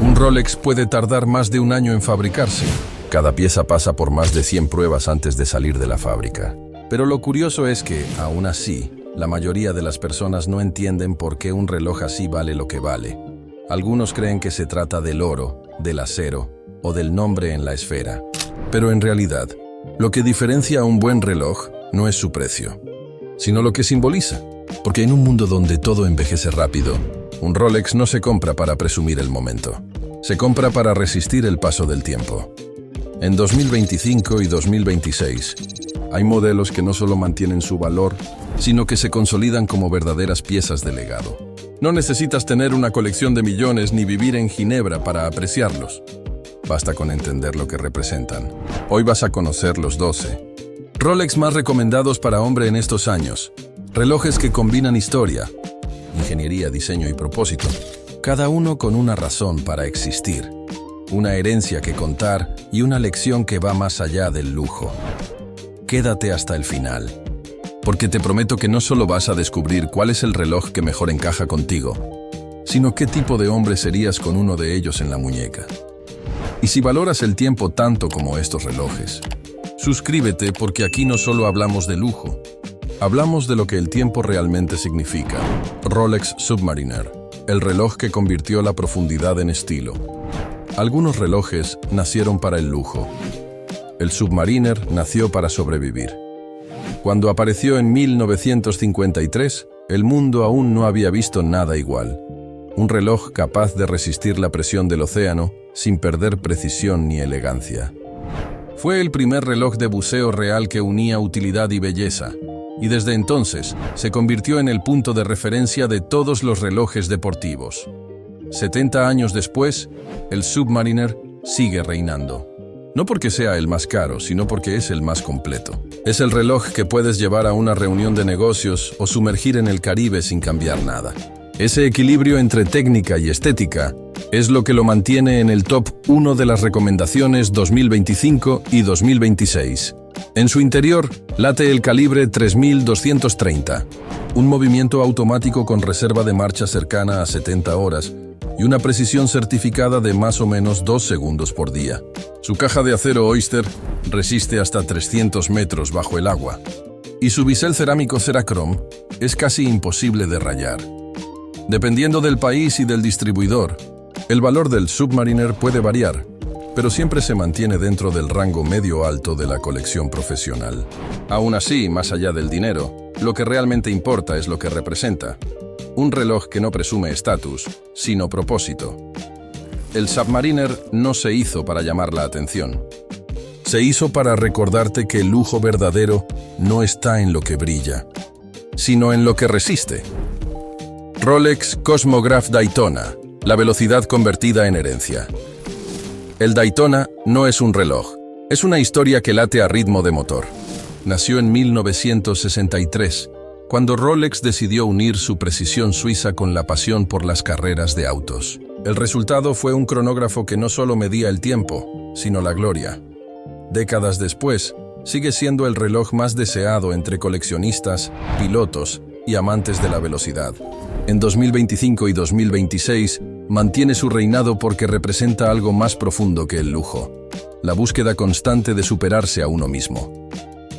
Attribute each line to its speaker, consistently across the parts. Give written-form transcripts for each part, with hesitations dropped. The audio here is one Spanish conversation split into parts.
Speaker 1: Un Rolex puede tardar más de un año en fabricarse. Cada pieza pasa por más de 100 pruebas antes de salir de la fábrica. Pero lo curioso es que, aún así, la mayoría de las personas no entienden por qué un reloj así vale lo que vale. Algunos creen que se trata del oro, del acero o del nombre en la esfera. Pero en realidad, lo que diferencia a un buen reloj no es su precio, sino lo que simboliza. Porque en un mundo donde todo envejece rápido, un Rolex no se compra para presumir el momento. Se compra para resistir el paso del tiempo. En 2025 y 2026, hay modelos que no solo mantienen su valor, sino que se consolidan como verdaderas piezas de legado. No necesitas tener una colección de millones ni vivir en Ginebra para apreciarlos. Basta con entender lo que representan. Hoy vas a conocer los 12 Rolex más recomendados para hombre en estos años. Relojes que combinan historia, ingeniería, diseño y propósito. Cada uno con una razón para existir. Una herencia que contar y una lección que va más allá del lujo. Quédate hasta el final, porque te prometo que no solo vas a descubrir cuál es el reloj que mejor encaja contigo, sino qué tipo de hombre serías con uno de ellos en la muñeca. Y si valoras el tiempo tanto como estos relojes, suscríbete porque aquí no solo hablamos de lujo, hablamos de lo que el tiempo realmente significa. Rolex Submariner, el reloj que convirtió la profundidad en estilo. Algunos relojes nacieron para el lujo. El Submariner nació para sobrevivir. Cuando apareció en 1953, el mundo aún no había visto nada igual. Un reloj capaz de resistir la presión del océano sin perder precisión ni elegancia. Fue el primer reloj de buceo real que unía utilidad y belleza, y desde entonces se convirtió en el punto de referencia de todos los relojes deportivos. 70 años después, el Submariner sigue reinando. No porque sea el más caro, sino porque es el más completo. Es el reloj que puedes llevar a una reunión de negocios o sumergir en el Caribe sin cambiar nada. Ese equilibrio entre técnica y estética es lo que lo mantiene en el top 1 de las recomendaciones 2025 y 2026. En su interior late el calibre 3230, un movimiento automático con reserva de marcha cercana a 70 horas y una precisión certificada de más o menos 2 segundos por día. Su caja de acero Oyster resiste hasta 300 metros bajo el agua, y su bisel cerámico Cerachrome es casi imposible de rayar. Dependiendo del país y del distribuidor, el valor del Submariner puede variar, pero siempre se mantiene dentro del rango medio-alto de la colección profesional. Aún así, más allá del dinero, lo que realmente importa es lo que representa. Un reloj que no presume estatus, sino propósito. El Submariner no se hizo para llamar la atención. Se hizo para recordarte que el lujo verdadero no está en lo que brilla, sino en lo que resiste. Rolex Cosmograph Daytona, la velocidad convertida en herencia. El Daytona no es un reloj, es una historia que late a ritmo de motor. Nació en 1963, cuando Rolex decidió unir su precisión suiza con la pasión por las carreras de autos. El resultado fue un cronógrafo que no solo medía el tiempo, sino la gloria. Décadas después, sigue siendo el reloj más deseado entre coleccionistas, pilotos y amantes de la velocidad. En 2025 y 2026, mantiene su reinado porque representa algo más profundo que el lujo, la búsqueda constante de superarse a uno mismo.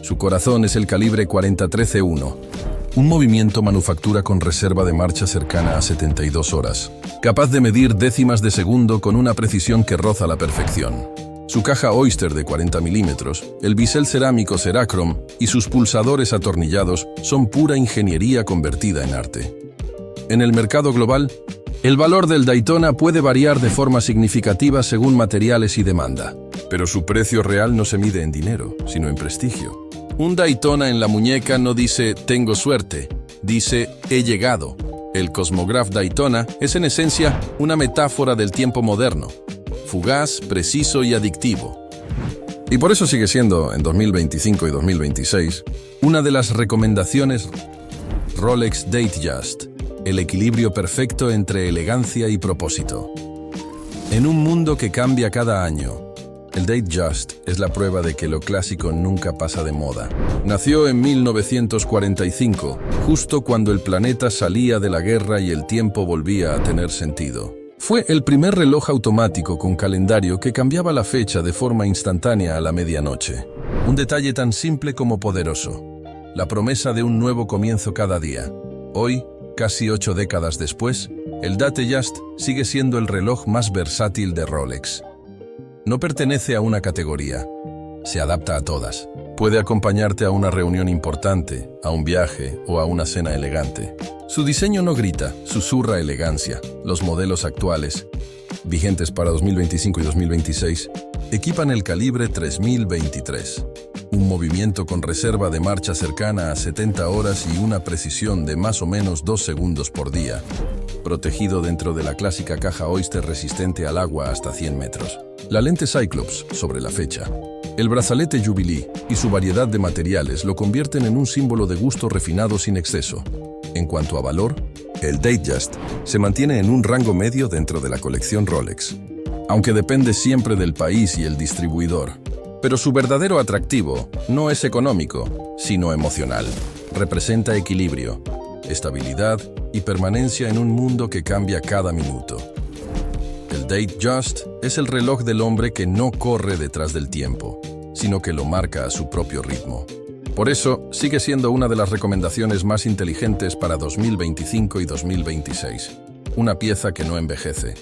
Speaker 1: Su corazón es el calibre 4013-1, un movimiento manufactura con reserva de marcha cercana a 72 horas, capaz de medir décimas de segundo con una precisión que roza la perfección. Su caja Oyster de 40 milímetros, el bisel cerámico Cerachrome y sus pulsadores atornillados son pura ingeniería convertida en arte. En el mercado global, el valor del Daytona puede variar de forma significativa según materiales y demanda, pero su precio real no se mide en dinero, sino en prestigio. Un Daytona en la muñeca no dice «tengo suerte», dice «he llegado». El Cosmograph Daytona es en esencia una metáfora del tiempo moderno, fugaz, preciso y adictivo. Y por eso sigue siendo, en 2025 y 2026, una de las recomendaciones Rolex Datejust, el equilibrio perfecto entre elegancia y propósito. En un mundo que cambia cada año, el Datejust es la prueba de que lo clásico nunca pasa de moda. Nació en 1945, justo cuando el planeta salía de la guerra y el tiempo volvía a tener sentido. Fue el primer reloj automático con calendario que cambiaba la fecha de forma instantánea a la medianoche. Un detalle tan simple como poderoso. La promesa de un nuevo comienzo cada día. Hoy, casi 8 décadas después, el Datejust sigue siendo el reloj más versátil de Rolex. No pertenece a una categoría. Se adapta a todas. Puede acompañarte a una reunión importante, a un viaje o a una cena elegante. Su diseño no grita, susurra elegancia. Los modelos actuales, vigentes para 2025 y 2026, equipan el calibre 3023. Un movimiento con reserva de marcha cercana a 70 horas y una precisión de más o menos 2 segundos por día, protegido dentro de la clásica caja Oyster resistente al agua hasta 100 metros. La lente Cyclops sobre la fecha. El brazalete Jubilee y su variedad de materiales lo convierten en un símbolo de gusto refinado sin exceso. En cuanto a valor, el Datejust se mantiene en un rango medio dentro de la colección Rolex, aunque depende siempre del país y el distribuidor. Pero su verdadero atractivo no es económico, sino emocional. Representa equilibrio, estabilidad y permanencia en un mundo que cambia cada minuto. El Datejust es el reloj del hombre que no corre detrás del tiempo, sino que lo marca a su propio ritmo. Por eso, sigue siendo una de las recomendaciones más inteligentes para 2025 y 2026. Una pieza que no envejece.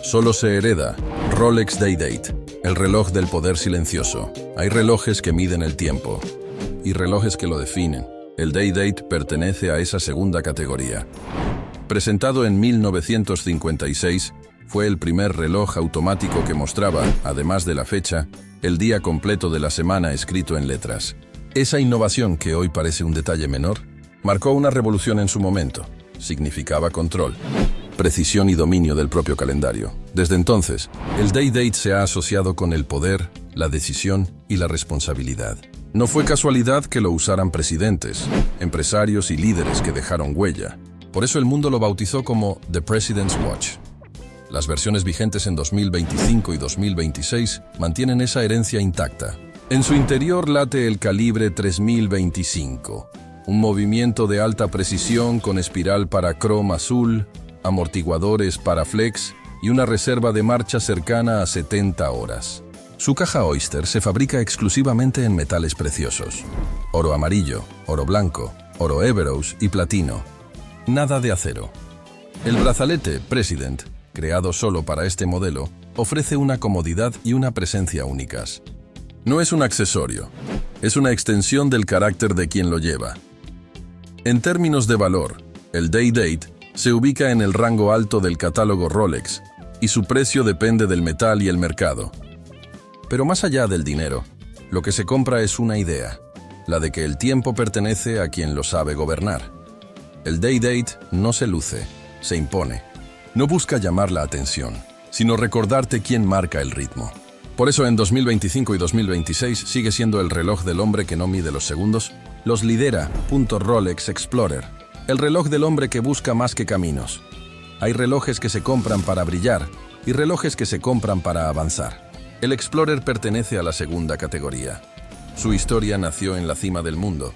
Speaker 1: Solo se hereda. Rolex Day-Date, el reloj del poder silencioso. Hay relojes que miden el tiempo y relojes que lo definen. El Day-Date pertenece a esa segunda categoría. Presentado en 1956, fue el primer reloj automático que mostraba, además de la fecha, el día completo de la semana escrito en letras. Esa innovación, que hoy parece un detalle menor, marcó una revolución en su momento. Significaba control, precisión y dominio del propio calendario. Desde entonces, el Day-Date se ha asociado con el poder, la decisión y la responsabilidad. No fue casualidad que lo usaran presidentes, empresarios y líderes que dejaron huella. Por eso el mundo lo bautizó como The President's Watch. Las versiones vigentes en 2025 y 2026 mantienen esa herencia intacta. En su interior late el calibre 3025, un movimiento de alta precisión con espiral para chrome azul, amortiguadores para flex y una reserva de marcha cercana a 70 horas. Su caja Oyster se fabrica exclusivamente en metales preciosos: oro amarillo, oro blanco, oro Everose y platino. Nada de acero. El brazalete President, creado solo para este modelo, ofrece una comodidad y una presencia únicas. No es un accesorio, es una extensión del carácter de quien lo lleva. En términos de valor, el Day-Date se ubica en el rango alto del catálogo Rolex y su precio depende del metal y el mercado. Pero más allá del dinero, lo que se compra es una idea, la de que el tiempo pertenece a quien lo sabe gobernar. El Day-Date no se luce, se impone. No busca llamar la atención, sino recordarte quién marca el ritmo. Por eso en 2025 y 2026 sigue siendo el reloj del hombre que no mide los segundos, los lidera. Rolex Explorer, el reloj del hombre que busca más que caminos. Hay relojes que se compran para brillar y relojes que se compran para avanzar. El Explorer pertenece a la segunda categoría. Su historia nació en la cima del mundo,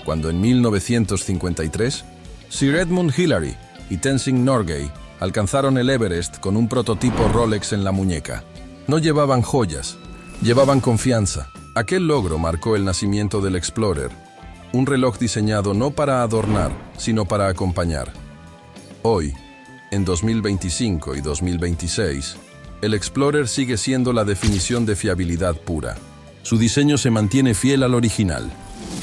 Speaker 1: cuando en 1953, Sir Edmund Hillary y Tenzing Norgay alcanzaron el Everest con un prototipo Rolex en la muñeca. No llevaban joyas, llevaban confianza. Aquel logro marcó el nacimiento del Explorer, un reloj diseñado no para adornar, sino para acompañar. Hoy, en 2025 y 2026, el Explorer sigue siendo la definición de fiabilidad pura. Su diseño se mantiene fiel al original.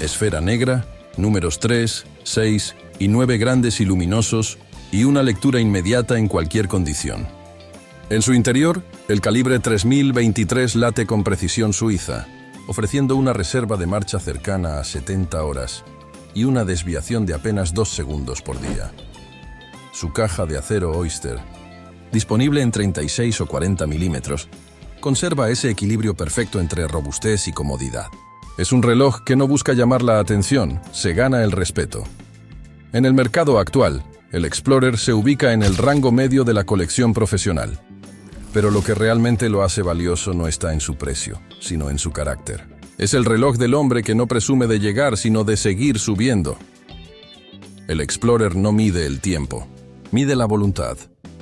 Speaker 1: Esfera negra, números 3, 6 y 9 grandes y luminosos, y una lectura inmediata en cualquier condición. En su interior, el calibre 3023 late con precisión suiza, ofreciendo una reserva de marcha cercana a 70 horas y una desviación de apenas 2 segundos por día. Su caja de acero Oyster, disponible en 36 o 40 milímetros, conserva ese equilibrio perfecto entre robustez y comodidad. Es un reloj que no busca llamar la atención, se gana el respeto. En el mercado actual, el Explorer se ubica en el rango medio de la colección profesional. Pero lo que realmente lo hace valioso no está en su precio, sino en su carácter. Es el reloj del hombre que no presume de llegar, sino de seguir subiendo. El Explorer no mide el tiempo, mide la voluntad.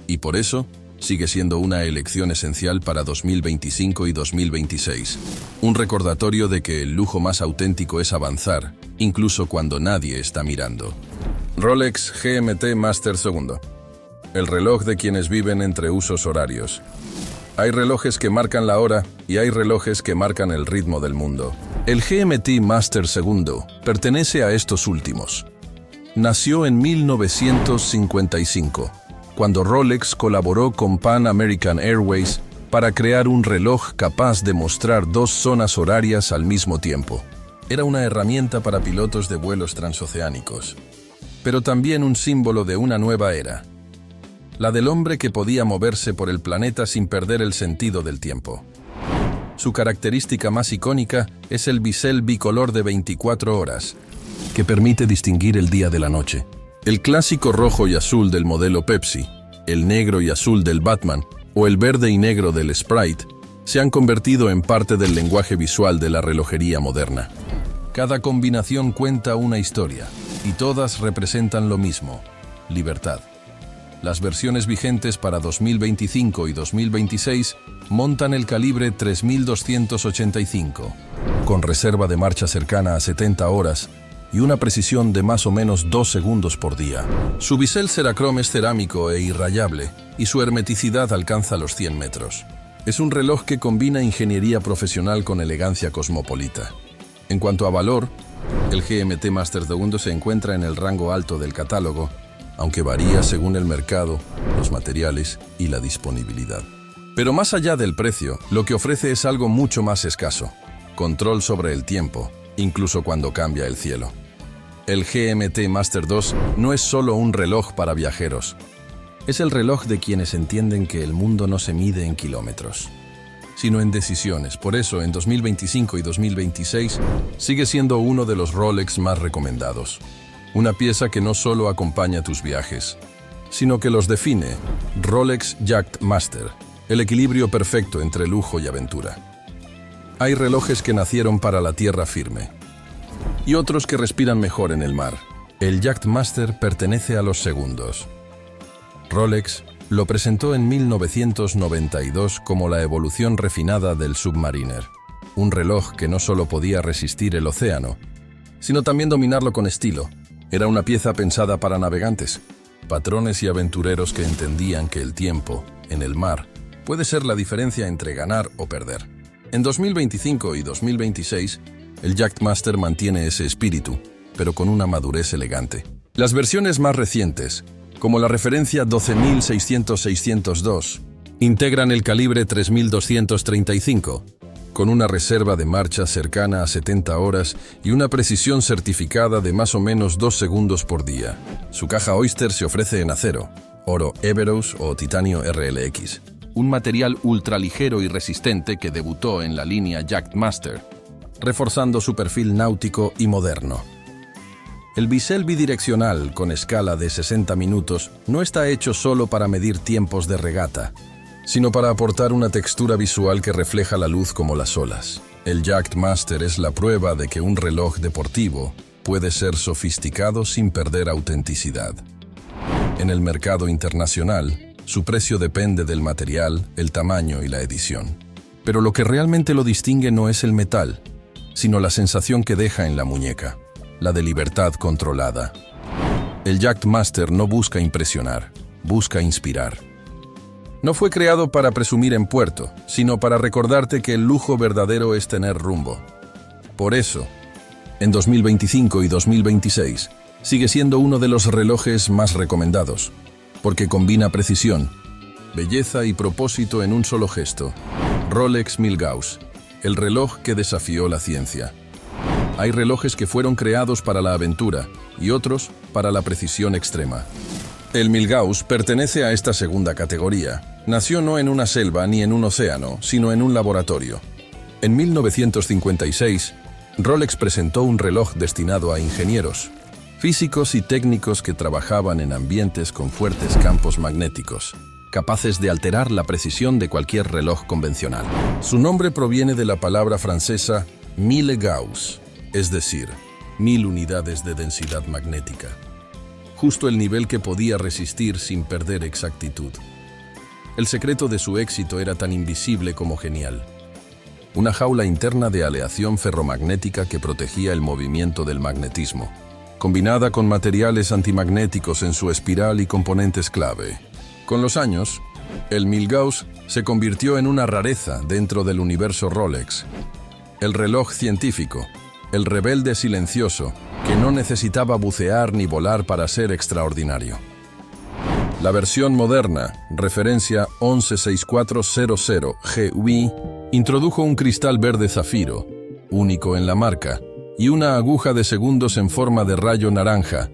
Speaker 1: Y por eso, sigue siendo una elección esencial para 2025 y 2026. Un recordatorio de que el lujo más auténtico es avanzar, incluso cuando nadie está mirando. Rolex GMT Master 2. El reloj de quienes viven entre usos horarios. Hay relojes que marcan la hora y hay relojes que marcan el ritmo del mundo. El GMT Master 2 pertenece a estos últimos. Nació en 1955. Cuando Rolex colaboró con Pan American Airways para crear un reloj capaz de mostrar dos zonas horarias al mismo tiempo. Era una herramienta para pilotos de vuelos transoceánicos, pero también un símbolo de una nueva era, la del hombre que podía moverse por el planeta sin perder el sentido del tiempo. Su característica más icónica es el bisel bicolor de 24 horas, que permite distinguir el día de la noche. El clásico rojo y azul del modelo Pepsi, el negro y azul del Batman o el verde y negro del Sprite se han convertido en parte del lenguaje visual de la relojería moderna. Cada combinación cuenta una historia y todas representan lo mismo: libertad. Las versiones vigentes para 2025 y 2026 montan el calibre 3285, con reserva de marcha cercana a 70 horas y una precisión de más o menos 2 segundos por día. Su bisel Cerachrome es cerámico e irrayable y su hermeticidad alcanza los 100 metros. Es un reloj que combina ingeniería profesional con elegancia cosmopolita. En cuanto a valor, el GMT Master 2 se encuentra en el rango alto del catálogo, aunque varía según el mercado, los materiales y la disponibilidad. Pero más allá del precio, lo que ofrece es algo mucho más escaso: control sobre el tiempo, incluso cuando cambia el cielo. El GMT Master 2 no es solo un reloj para viajeros. Es el reloj de quienes entienden que el mundo no se mide en kilómetros, sino en decisiones. Por eso, en 2025 y 2026, sigue siendo uno de los Rolex más recomendados. Una pieza que no solo acompaña tus viajes, sino que los define. Rolex Yacht Master, el equilibrio perfecto entre lujo y aventura. Hay relojes que nacieron para la tierra firme y otros que respiran mejor en el mar. El Yacht Master pertenece a los segundos. Rolex lo presentó en 1992 como la evolución refinada del Submariner, un reloj que no solo podía resistir el océano, sino también dominarlo con estilo. Era una pieza pensada para navegantes, patrones y aventureros que entendían que el tiempo, en el mar, puede ser la diferencia entre ganar o perder. En 2025 y 2026, el Yacht Master mantiene ese espíritu, pero con una madurez elegante. Las versiones más recientes, como la referencia 12600-602, integran el calibre 3235, con una reserva de marcha cercana a 70 horas y una precisión certificada de más o menos 2 segundos por día. Su caja Oyster se ofrece en acero, oro Everose o titanio RLX, un material ultraligero y resistente que debutó en la línea Yacht Master, reforzando su perfil náutico y moderno. El bisel bidireccional con escala de 60 minutos no está hecho solo para medir tiempos de regata, sino para aportar una textura visual que refleja la luz como las olas. El Yacht Master es la prueba de que un reloj deportivo puede ser sofisticado sin perder autenticidad. En el mercado internacional, su precio depende del material, el tamaño y la edición. Pero lo que realmente lo distingue no es el metal, sino la sensación que deja en la muñeca, la de libertad controlada. El Yacht Master no busca impresionar, busca inspirar. No fue creado para presumir en puerto, sino para recordarte que el lujo verdadero es tener rumbo. Por eso, en 2025 y 2026, sigue siendo uno de los relojes más recomendados, porque combina precisión, belleza y propósito en un solo gesto. Rolex Milgauss, el reloj que desafió la ciencia. Hay relojes que fueron creados para la aventura y otros para la precisión extrema. El Milgauss pertenece a esta segunda categoría. Nació no en una selva ni en un océano, sino en un laboratorio. En 1956, Rolex presentó un reloj destinado a ingenieros, físicos y técnicos que trabajaban en ambientes con fuertes campos magnéticos, capaces de alterar la precisión de cualquier reloj convencional. Su nombre proviene de la palabra francesa mille Gauss, es decir, 1000 unidades de densidad magnética, justo el nivel que podía resistir sin perder exactitud. El secreto de su éxito era tan invisible como genial. Una jaula interna de aleación ferromagnética que protegía el movimiento del magnetismo, combinada con materiales antimagnéticos en su espiral y componentes clave. Con los años, el Milgauss se convirtió en una rareza dentro del universo Rolex. El reloj científico, el rebelde silencioso, que no necesitaba bucear ni volar para ser extraordinario. La versión moderna, referencia 116400 GUI, introdujo un cristal verde zafiro, único en la marca, y una aguja de segundos en forma de rayo naranja,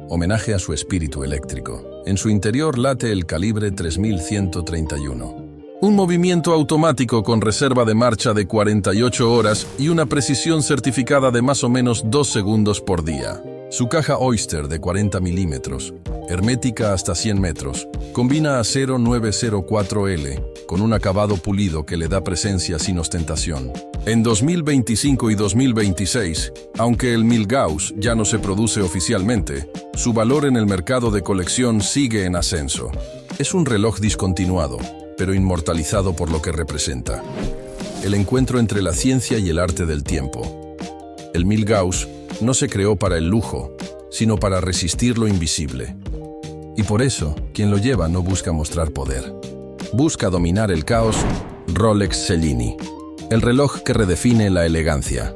Speaker 1: homenaje a su espíritu eléctrico. En su interior late el calibre 3131. Un movimiento automático con reserva de marcha de 48 horas y una precisión certificada de más o menos 2 segundos por día. Su caja Oyster de 40 milímetros, hermética hasta 100 metros, combina acero 904L con un acabado pulido que le da presencia sin ostentación. En 2025 y 2026, aunque el Milgauss ya no se produce oficialmente, su valor en el mercado de colección sigue en ascenso. Es un reloj discontinuado, pero inmortalizado por lo que representa. El encuentro entre la ciencia y el arte del tiempo. El Milgauss no se creó para el lujo, sino para resistir lo invisible. Y por eso, quien lo lleva no busca mostrar poder. Busca dominar el caos. Rolex Cellini. El reloj que redefine la elegancia.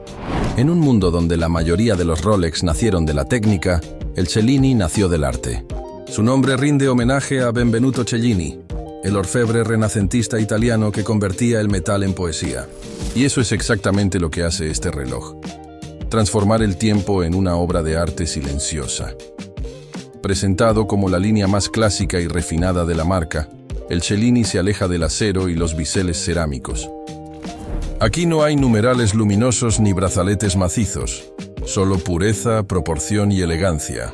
Speaker 1: En un mundo donde la mayoría de los Rolex nacieron de la técnica, el Cellini nació del arte. Su nombre rinde homenaje a Benvenuto Cellini, el orfebre renacentista italiano que convertía el metal en poesía. Y eso es exactamente lo que hace este reloj. Transformar el tiempo en una obra de arte silenciosa. Presentado como la línea más clásica y refinada de la marca, el Cellini se aleja del acero y los biseles cerámicos. Aquí no hay numerales luminosos ni brazaletes macizos, solo pureza, proporción y elegancia.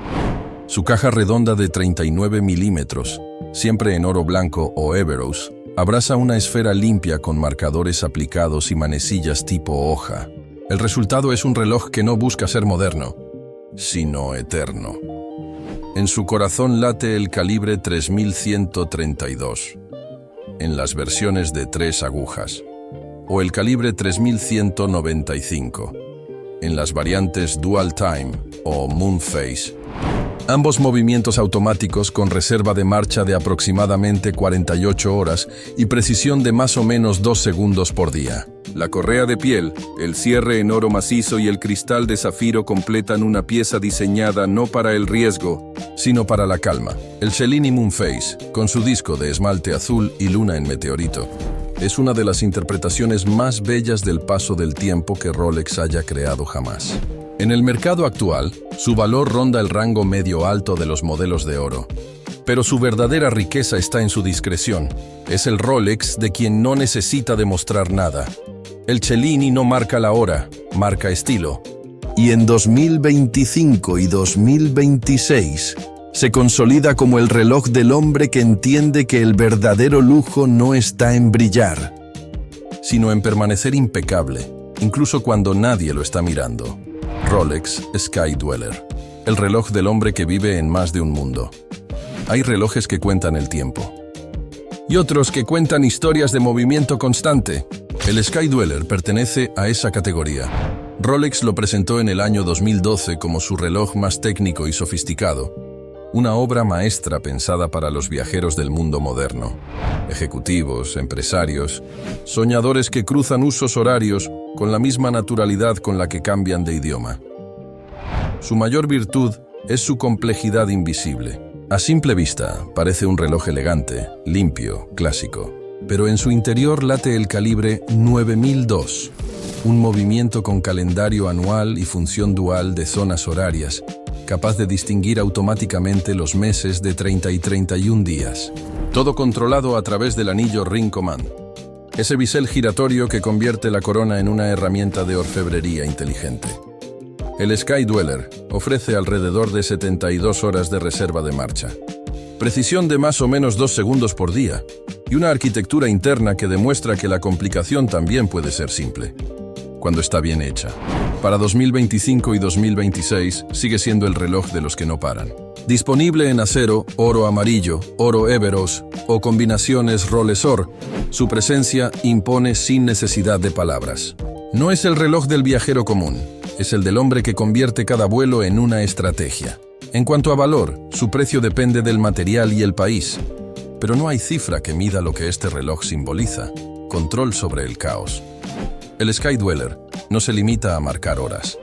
Speaker 1: Su caja redonda de 39 milímetros, siempre en oro blanco o Everose, abraza una esfera limpia con marcadores aplicados y manecillas tipo hoja. El resultado es un reloj que no busca ser moderno, sino eterno. En su corazón late el calibre 3132, en las versiones de 3 agujas, o el calibre 3195, en las variantes Dual Time o Moon Phase. Ambos movimientos automáticos con reserva de marcha de aproximadamente 48 horas y precisión de más o menos 2 segundos por día. La correa de piel, el cierre en oro macizo y el cristal de zafiro completan una pieza diseñada no para el riesgo, sino para la calma. El Cellini Moon Phase, con su disco de esmalte azul y luna en meteorito, es una de las interpretaciones más bellas del paso del tiempo que Rolex haya creado jamás. En el mercado actual, su valor ronda el rango medio-alto de los modelos de oro. Pero su verdadera riqueza está en su discreción. Es el Rolex de quien no necesita demostrar nada. El Cellini no marca la hora, marca estilo. Y en 2025 y 2026, se consolida como el reloj del hombre que entiende que el verdadero lujo no está en brillar, sino en permanecer impecable, incluso cuando nadie lo está mirando. Rolex Sky Dweller, el reloj del hombre que vive en más de un mundo. Hay relojes que cuentan el tiempo, y otros que cuentan historias de movimiento constante. El Sky Dweller pertenece a esa categoría. Rolex lo presentó en el año 2012 como su reloj más técnico y sofisticado, una obra maestra pensada para los viajeros del mundo moderno, ejecutivos, empresarios, soñadores que cruzan usos horarios con la misma naturalidad con la que cambian de idioma. Su mayor virtud es su complejidad invisible. A simple vista, parece un reloj elegante, limpio, clásico, pero en su interior late el calibre 9002, un movimiento con calendario anual y función dual de zonas horarias, capaz de distinguir automáticamente los meses de 30 y 31 días. Todo controlado a través del anillo Ring Command. Ese bisel giratorio que convierte la corona en una herramienta de orfebrería inteligente. El Sky Dweller ofrece alrededor de 72 horas de reserva de marcha, precisión de más o menos 2 segundos por día, y una arquitectura interna que demuestra que la complicación también puede ser simple. cuando está bien hecha. Para 2025 y 2026 sigue siendo el reloj de los que no paran. Disponible en acero, oro amarillo, oro Everos o combinaciones Rolex-Or, su presencia impone sin necesidad de palabras. No es el reloj del viajero común, es el del hombre que convierte cada vuelo en una estrategia. En cuanto a valor, su precio depende del material y el país. Pero no hay cifra que mida lo que este reloj simboliza: control sobre el caos. El Sky Dweller no se limita a marcar horas,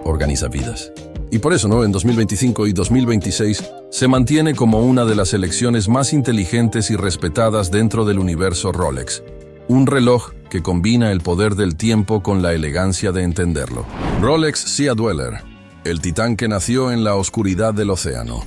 Speaker 1: organiza vidas. Y por eso, en 2025 y 2026 se mantiene como una de las elecciones más inteligentes y respetadas dentro del universo Rolex. Un reloj que combina el poder del tiempo con la elegancia de entenderlo. Rolex Sea Dweller, el titán que nació en la oscuridad del océano.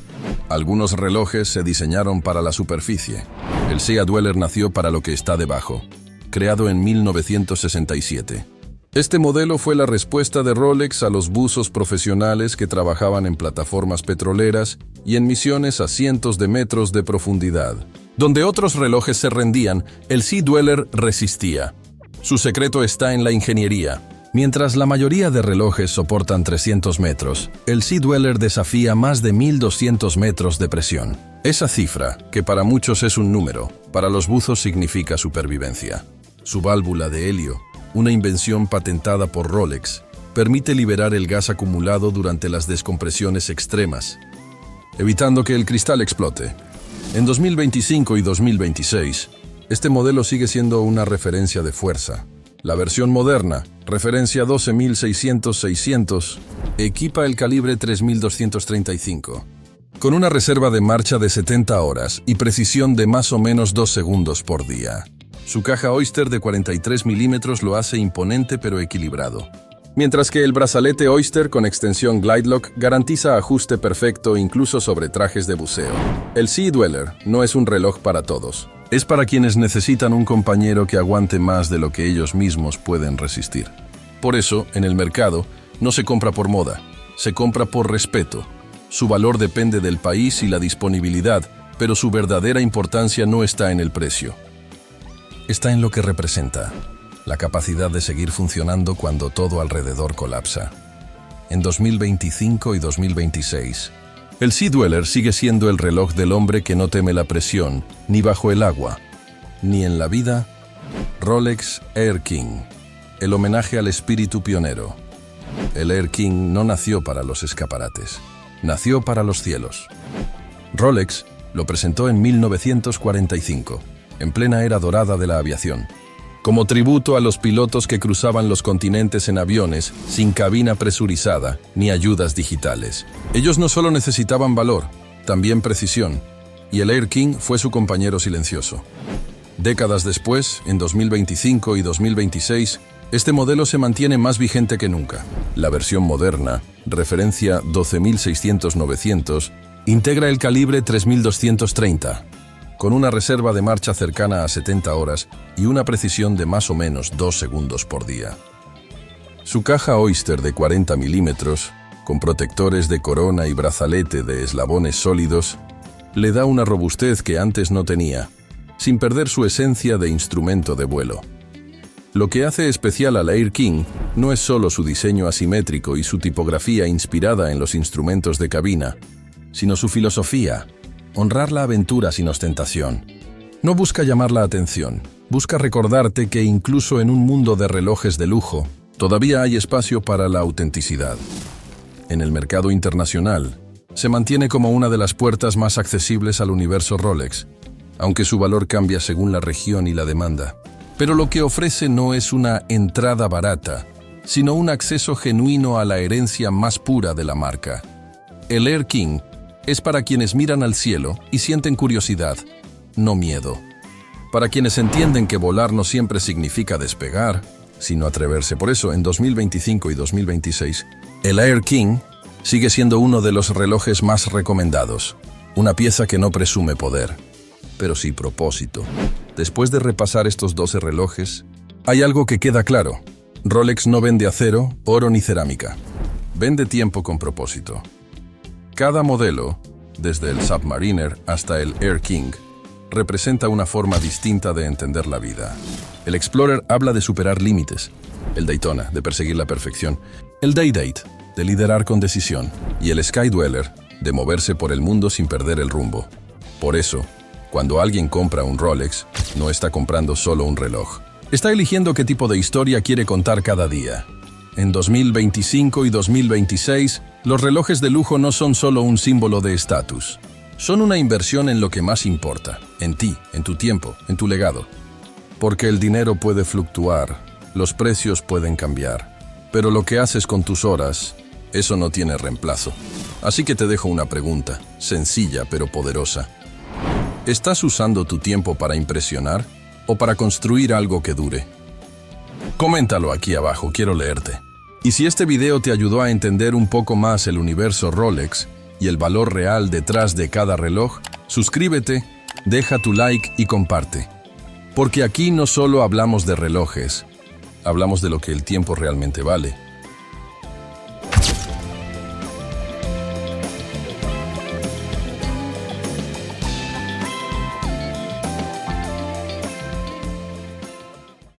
Speaker 1: Algunos relojes se diseñaron para la superficie. El Sea Dweller nació para lo que está debajo, creado en 1967. Este modelo fue la respuesta de Rolex a los buzos profesionales que trabajaban en plataformas petroleras y en misiones a cientos de metros de profundidad. Donde otros relojes se rendían, el Sea Dweller resistía. Su secreto está en la ingeniería. Mientras la mayoría de relojes soportan 300 metros, el Sea Dweller desafía más de 1.200 metros de presión. Esa cifra, que para muchos es un número, para los buzos significa supervivencia. Su válvula de helio, una invención patentada por Rolex, permite liberar el gas acumulado durante las descompresiones extremas, evitando que el cristal explote. En 2025 y 2026, este modelo sigue siendo una referencia de fuerza. La versión moderna, referencia 12.600-600, equipa el calibre 3235, con una reserva de marcha de 70 horas y precisión de más o menos 2 segundos por día. Su caja Oyster de 43 milímetros lo hace imponente pero equilibrado. Mientras que el brazalete Oyster con extensión Glide Lock garantiza ajuste perfecto incluso sobre trajes de buceo. El Sea Dweller no es un reloj para todos. Es para quienes necesitan un compañero que aguante más de lo que ellos mismos pueden resistir. Por eso, en el mercado, no se compra por moda, se compra por respeto. Su valor depende del país y la disponibilidad, pero su verdadera importancia no está en el precio. Está en lo que representa, la capacidad de seguir funcionando cuando todo alrededor colapsa. En 2025 y 2026, el Sea Dweller sigue siendo el reloj del hombre que no teme la presión, ni bajo el agua, ni en la vida. Rolex Air King, el homenaje al espíritu pionero. El Air King no nació para los escaparates, nació para los cielos. Rolex lo presentó en 1945. En plena era dorada de la aviación, como tributo a los pilotos que cruzaban los continentes en aviones sin cabina presurizada ni ayudas digitales. Ellos no solo necesitaban valor, también precisión, y el Air King fue su compañero silencioso. Décadas después, en 2025 y 2026, este modelo se mantiene más vigente que nunca. La versión moderna, referencia 12.600-900, integra el calibre 3230, con una reserva de marcha cercana a 70 horas y una precisión de más o menos 2 segundos por día. Su caja Oyster de 40 milímetros, con protectores de corona y brazalete de eslabones sólidos, le da una robustez que antes no tenía, sin perder su esencia de instrumento de vuelo. Lo que hace especial al Air King no es solo su diseño asimétrico y su tipografía inspirada en los instrumentos de cabina, sino su filosofía: honrar la aventura sin ostentación. No busca llamar la atención, busca recordarte que incluso en un mundo de relojes de lujo, todavía hay espacio para la autenticidad. En el mercado internacional, se mantiene como una de las puertas más accesibles al universo Rolex, aunque su valor cambia según la región y la demanda. Pero lo que ofrece no es una entrada barata, sino un acceso genuino a la herencia más pura de la marca. El Air King es para quienes miran al cielo y sienten curiosidad, no miedo. Para quienes entienden que volar no siempre significa despegar, sino atreverse. Por eso, en 2025 y 2026, el Air King sigue siendo uno de los relojes más recomendados. Una pieza que no presume poder, pero sí propósito. Después de repasar estos 12 relojes, hay algo que queda claro. Rolex no vende acero, oro ni cerámica. Vende tiempo con propósito. Cada modelo, desde el Submariner hasta el Air King, representa una forma distinta de entender la vida. El Explorer habla de superar límites. el Daytona, de perseguir la perfección, el Day-Date, de liderar con decisión, y el Sky Dweller, de moverse por el mundo sin perder el rumbo. Por eso, cuando alguien compra un Rolex, no está comprando solo un reloj. Está eligiendo qué tipo de historia quiere contar cada día. En 2025 y 2026, los relojes de lujo no son solo un símbolo de estatus. Son una inversión en lo que más importa, en ti, en tu tiempo, en tu legado. Porque el dinero puede fluctuar, los precios pueden cambiar, pero lo que haces con tus horas, eso no tiene reemplazo. Así que te dejo una pregunta, sencilla pero poderosa. ¿Estás usando tu tiempo para impresionar o para construir algo que dure? Coméntalo aquí abajo, quiero leerte. Y si este video te ayudó a entender un poco más el universo Rolex y el valor real detrás de cada reloj, suscríbete, deja tu like y comparte. Porque aquí no solo hablamos de relojes, hablamos de lo que el tiempo realmente vale.